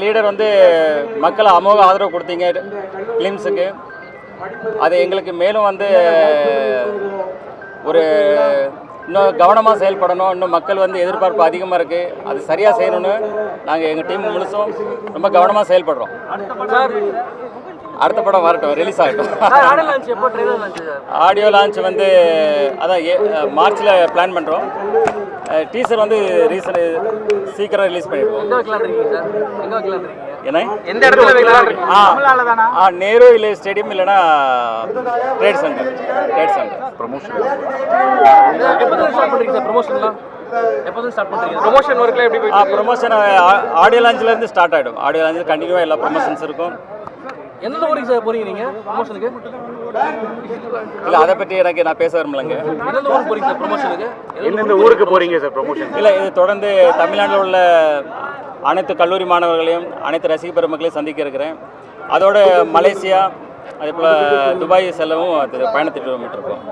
Leader வந்து மக்களை அமோக ஆதரவு கொடுத்தீங்க ஃபிலிம்ஸுக்கு. அது எங்களுக்கு மேலும் வந்து ஒரு இன்னும் கவனமாக செயல்படணும். இன்னும் மக்கள் வந்து எதிர்பார்ப்பு அதிகமாக இருக்குது. அது சரியாக செய்யணும்னு நாங்கள் எங்கள் டீம் முழுசும் ரொம்ப கவனமாக செயல்படுறோம். அடுத்த படம் வரட்டும், ரிலீஸ் ஆகட்டும். ஆடியோ லான்ச் வந்து அதான் மார்ச்சில் பிளான் பண்ணுறோம். டீசர் வந்து சீக்கிரம் ரிலீஸ் பண்ணிடுவோம். ஏன்னா எந்த இடத்துல வைக்கலாம்? நேரு இல்லை ஸ்டேடியம் இல்லைன்னா ட்ரேட் சென்டர். ப்ரமோஷன் ஒர்க்ல எப்படி போயிட்டு? ப்ரொமோஷன் ஆடியோ லான்ச்லேருந்து ஸ்டார்ட் ஆகிடும். ஆடியோ லான்ச்சில் கண்டினியூவாக எல்லா ப்ரொமோஷன்ஸ் இருக்கும். எந்த ஊருக்கு சார் போறீங்க நீங்க ப்ரமோஷனுக்கு? இல்லை, அதை பற்றி நான் பேச விரும்பலைங்க. எந்த ஊருக்கு போறீங்க சார் ப்ரமோஷனுக்கு? எந்தெந்த ஊருக்கு போறீங்க சார் ப்ரமோஷன்? இல்லை, இது தொடர்ந்து தமிழ்நாட்டில் உள்ள அனைத்து கல்லூரி மாணவர்களையும் அனைத்து ரசிக பெருமக்களையும் சந்திக்க இருக்கிறேன். அதோட மலேசியா அதே போல் துபாய் செல்லவும் அது பயணத்திட்டு இருக்கோம்.